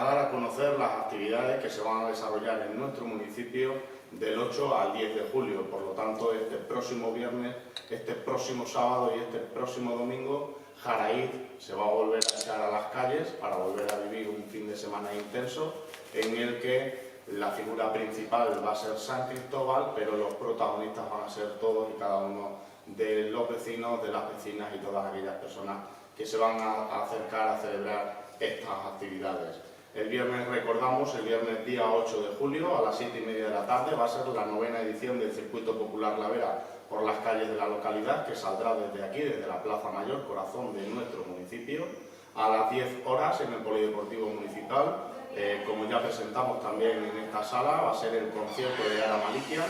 dar a conocer las actividades que se van a desarrollar en nuestro municipio del 8 al 10 de julio. Por lo tanto, este próximo viernes, este próximo sábado y este próximo domingo, Jaraíz se va a volver a echar a las calles para volver a vivir un fin de semana intenso en el que la figura principal va a ser San Cristóbal, pero los protagonistas van a ser todos y cada uno de los vecinos, de las vecinas y todas aquellas personas que se van a acercar a celebrar estas actividades. El viernes, recordamos, el viernes día 8 de julio a las 7:30 de la tarde va a ser la 9ª edición del Circuito Popular La Vera por las calles de la localidad, que saldrá desde aquí, desde la Plaza Mayor, corazón de nuestro municipio, a las 10 horas en el Polideportivo Municipal. Como ya presentamos también en esta sala, va a ser el concierto de Yara Malikian,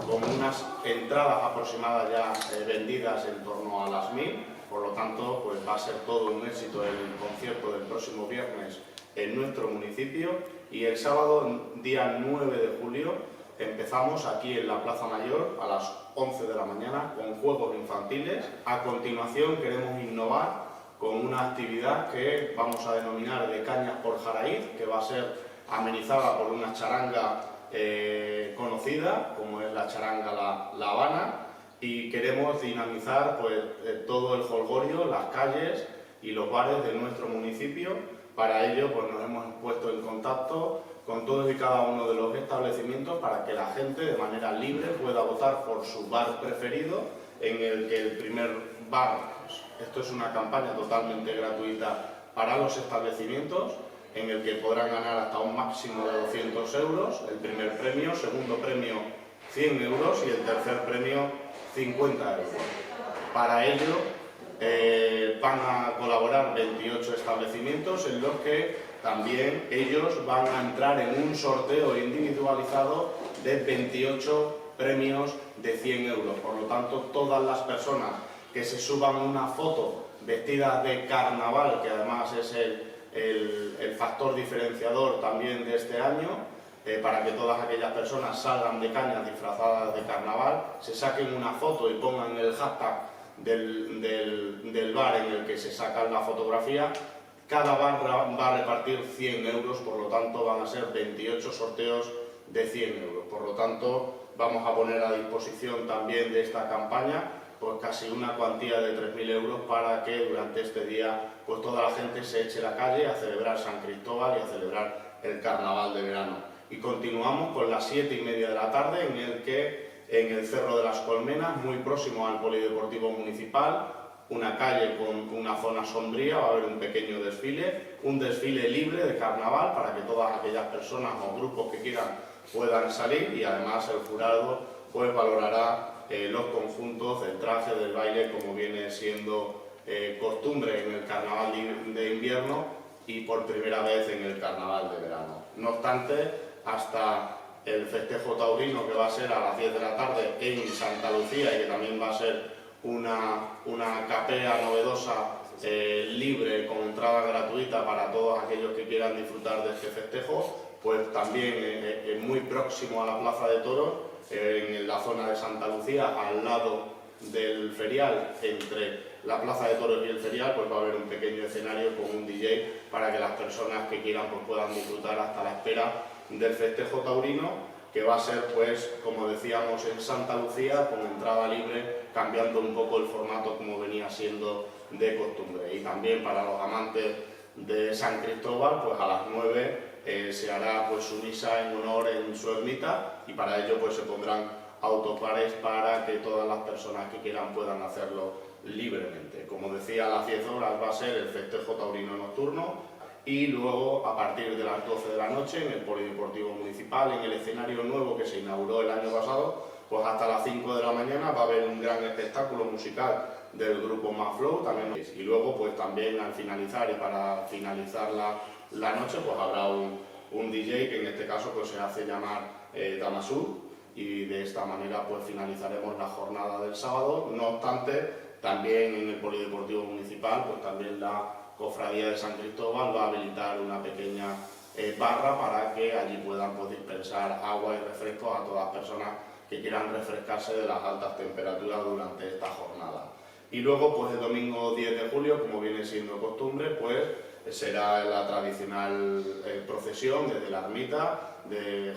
con unas entradas aproximadas ya vendidas en torno a las 1000, por lo tanto pues va a ser todo un éxito el concierto del próximo viernes en nuestro municipio. Y el sábado, día 9 de julio, empezamos aquí en la Plaza Mayor a las 11 de la mañana con juegos infantiles. A continuación queremos innovar con una actividad que vamos a denominar de Cañas por Jaraíz, que va a ser amenizada por una charanga conocida, como es la charanga La Habana, y queremos dinamizar pues, todo el jolgorio, las calles y los bares de nuestro municipio. Para ello pues, nos hemos puesto en contacto con todos y cada uno de los establecimientos para que la gente de manera libre pueda votar por su bar preferido, en el que el primer bar, esto es una campaña totalmente gratuita para los establecimientos, en el que podrán ganar hasta un máximo de 200 euros, el primer premio, segundo premio 100 euros y el tercer premio 50 euros. Para ello van a colaborar 28 establecimientos en los que también ellos van a entrar en un sorteo individualizado de 28 premios de 100 euros. Por lo tanto, todas las personas que se suban una foto vestidas de carnaval, que además es el factor diferenciador también de este año, para que todas aquellas personas salgan de cañas disfrazadas de carnaval, se saquen una foto y pongan el hashtag del bar en el que se sacan la fotografía. Cada bar va a repartir 100 euros, por lo tanto van a ser 28 sorteos de 100 euros. Por lo tanto, vamos a poner a disposición también de esta campaña pues casi una cuantía de 3.000 euros para que durante este día pues toda la gente se eche a la calle a celebrar San Cristóbal y a celebrar el carnaval de verano. Y continuamos con las 7:30 de la tarde, en el que en el Cerro de las Colmenas, muy próximo al Polideportivo Municipal, una calle con una zona sombría, va a haber un pequeño desfile, un desfile libre de carnaval para que todas aquellas personas o grupos que quieran puedan salir, y además el jurado pues valorará los conjuntos, el traje, del baile, como viene siendo costumbre en el carnaval de invierno y por primera vez en el carnaval de verano. No obstante, hasta el festejo taurino, que va a ser a las 10 de la tarde en Santa Lucía y que también va a ser una capea novedosa libre con entrada gratuita para todos aquellos que quieran disfrutar de este festejo, pues también muy próximo a la Plaza de Toros, en la zona de Santa Lucía, al lado del ferial, entre la Plaza de Toros y el ferial, pues va a haber un pequeño escenario con un DJ para que las personas que quieran pues puedan disfrutar hasta la espera del festejo taurino, que va a ser, pues, como decíamos, en Santa Lucía, con entrada libre, cambiando un poco el formato como venía siendo de costumbre. Y también para los amantes de San Cristóbal, pues a las 9 se hará pues su misa en honor en su ermita, y para ello pues se pondrán autocares para que todas las personas que quieran puedan hacerlo libremente. Como decía, a las 10 horas va a ser el festejo taurino nocturno, y luego a partir de las 12 de la noche en el Polideportivo Municipal, en el escenario nuevo que se inauguró el año pasado, pues hasta las 5 de la mañana va a haber un gran espectáculo musical del grupo Maflow también. Y luego pues también al finalizar y para finalizar la noche pues habrá un DJ que en este caso pues se hace llamar Damasú, y de esta manera pues finalizaremos la jornada del sábado. No obstante, también en el Polideportivo Municipal pues también la Cofradía de San Cristóbal va a habilitar una pequeña barra para que allí puedan pues, dispensar agua y refrescos a todas las personas que quieran refrescarse de las altas temperaturas durante esta jornada. Y luego, pues el domingo 10 de julio, como viene siendo costumbre, pues será la tradicional procesión desde la ermita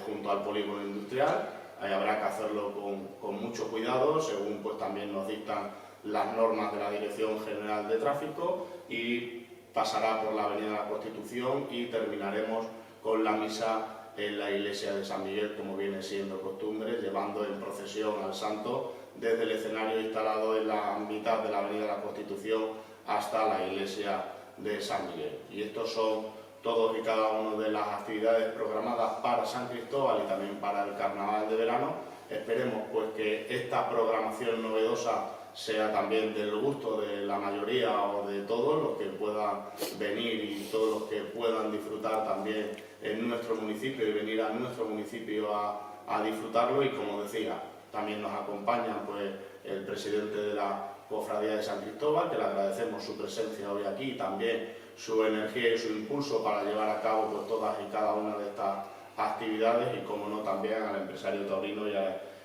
junto al polígono industrial. Ahí habrá que hacerlo con mucho cuidado, según pues también nos dictan las normas de la Dirección General de Tráfico, y pasará por la Avenida de la Constitución y terminaremos con la misa en la iglesia de San Miguel, como viene siendo costumbre, llevando en procesión al santo desde el escenario instalado en la mitad de la Avenida de la Constitución hasta la iglesia de San Miguel. Y estos son todos y cada una de las actividades programadas para San Cristóbal y también para el Carnaval de verano. Esperemos pues que esta programación novedosa sea también del gusto de la mayoría o de todos los que puedan venir y todos los que puedan disfrutar también en nuestro municipio y venir a nuestro municipio a disfrutarlo. Y como decía, también nos acompaña pues el presidente de la Cofradía de San Cristóbal, que le agradecemos su presencia hoy aquí y también su energía y su impulso para llevar a cabo pues todas y cada una de estas actividades, y como no también al empresario taurino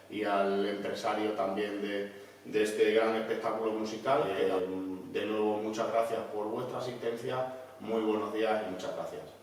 y al empresario también de este gran espectáculo musical. De nuevo, muchas gracias por vuestra asistencia, muy buenos días y muchas gracias.